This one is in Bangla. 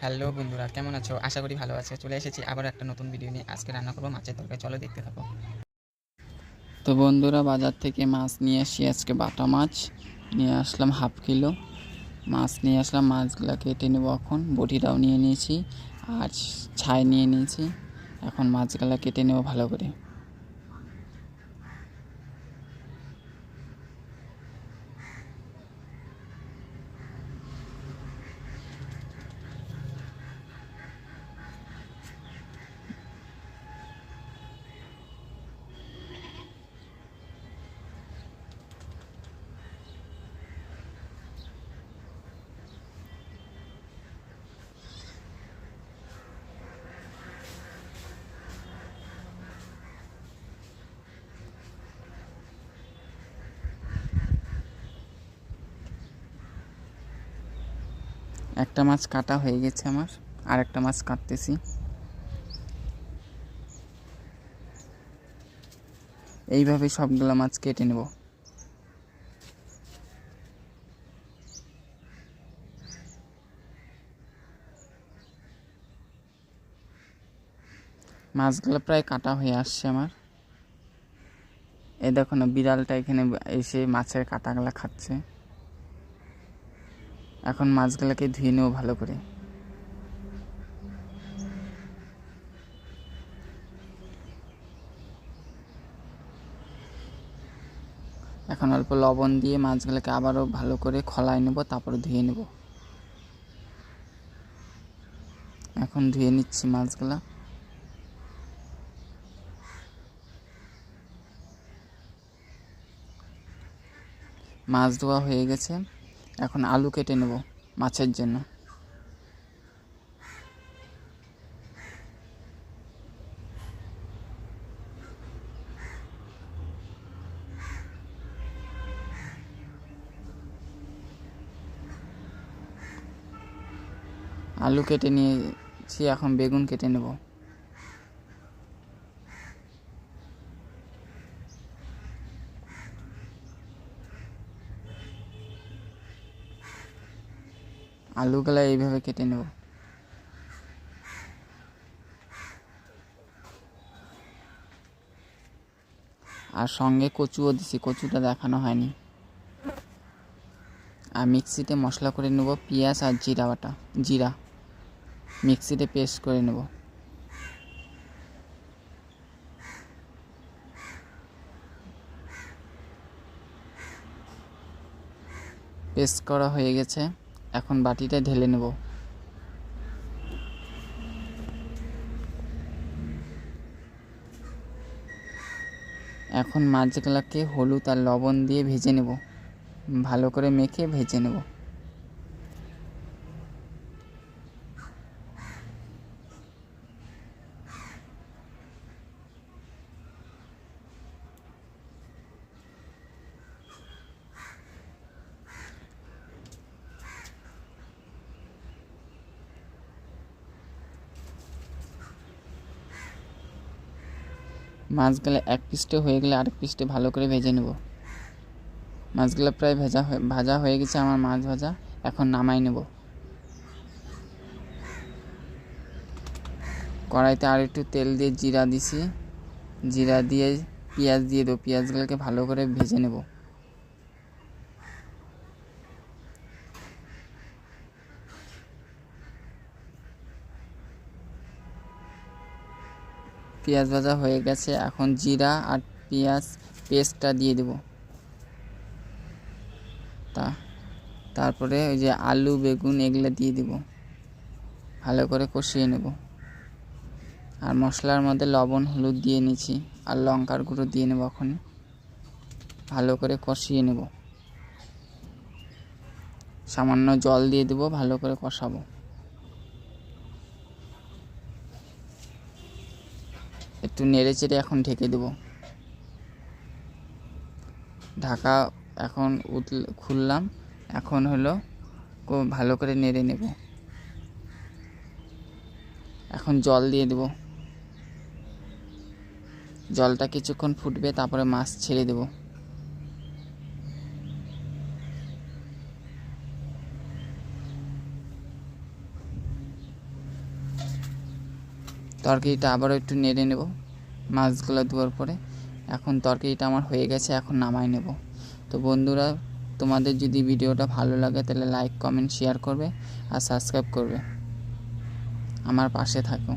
হ্যালো বন্ধুরা, কেমন আছো? আশা করি ভালো আছো। চলে এসেছি আবার একটা নতুন ভিডিও নিয়ে। আজকে রান্না করবো মাছের তরকারি। চলো দেখতে থাকো। তো বন্ধুরা, বাজার থেকে মাছ নিয়ে আসি। আজকে বাটা মাছ নিয়ে আসলাম হাফ কিলো মাছ নিয়ে আসলাম। মাছগুলো কেটে নেব। এখন বটিটাও নিয়ে নিয়েছি আর ছাই নিয়ে নিয়েছি। এখন মাছগুলো কেটে নেব ভালো করে। একটা মাছ কাটা হয়ে গেছে আমার, আর একটা মাছ কাটতেছি। এইভাবে সবগুলো মাছ কেটে নেব। মাছগুলো প্রায় কাটা হয়ে আসছে আমার। এই দেখো না, বিড়ালটা এখানে এসে মাছের কাঁটাগুলো খাচ্ছে। এখন মাছগুলোকে ধুয়ে নেব ভালো করে। এখন অল্প লবণ দিয়ে মাছগুলোকে আবারও ভালো করে খোলায় নেব, তারপরে ধুয়ে নেব। এখন ধুয়ে নিচ্ছি মাছগুলো। মাছ ধোয়া হয়ে গেছে। এখন আলু কেটে নেব মাছের জন্য। আলু কেটে নিয়েছি, এখন বেগুন কেটে নেব। আলুগুলো এইভাবে কেটে নেব। আর সঙ্গে কচুও দিছি, কচুটা দেখানো হয়নি। আর মিক্সিতে মশলা করে নেব, পেঁয়াজ আর জিরা বাটা। জিরা মিক্সিতে পেস্ট করে নেব। পেস্ট করা হয়ে গেছে। এখন বাটিতে ঢেলে নেব। এখন মাছগুলোকে হলুদ আর লবণ দিয়ে ভেজে নেব, ভালো করে মেখে ভেজে নেব। মাছগুলো এক পিসটে হয়ে গেলে আরেক পিসটে ভালো করে ভেজে নেব। মাছগুলো প্রায় ভাজা হয়ে গেছে আমার মাছ ভাজা। এখন নামাই নেব। কড়াইতে আর একটু তেল দিয়ে জিরা দিছি। জিরা দিয়ে পেঁয়াজ দিয়ে দেবো। পেঁয়াজগুলোকে ভালো করে ভেজে নেব। পেঁয়াজ ভাজা হয়ে গেছে। এখন জিরা আর পেঁয়াজ পেস্টটা দিয়ে দেব। তারপরে ওই যে আলু বেগুন এগুলো দিয়ে দেব, ভালো করে কষিয়ে নেব। আর মশলার মধ্যে লবণ হলুদ দিয়ে নিয়েছি, আর লঙ্কার গুঁড়ো দিয়ে নেব। এখন ভালো করে কষিয়ে নেব। সামান্য জল দিয়ে দেব, ভালো করে কষাবো। একটু নেড়ে চেড়ে এখন ঢেকে দেব। ঢাকা এখন খুললাম। এখন হলো ভালো করে নেড়ে নেব। এখন জল দিয়ে দেব। জলটা কিছুক্ষণ ফুটবে, তারপরে মাছ ছেড়ে দেব। তরকারিটা আবারও একটু নেড়ে নেব মাছগুলো ধোয়ার পরে। এখন তরকারিটা আমার হয়ে গেছে, এখন নামাই নেব। তো বন্ধুরা, তোমাদের যদি ভিডিওটা ভালো লাগে তাহলে লাইক, কমেন্ট, শেয়ার করবে আর সাবস্ক্রাইব করবে, আমার পাশে থাকো।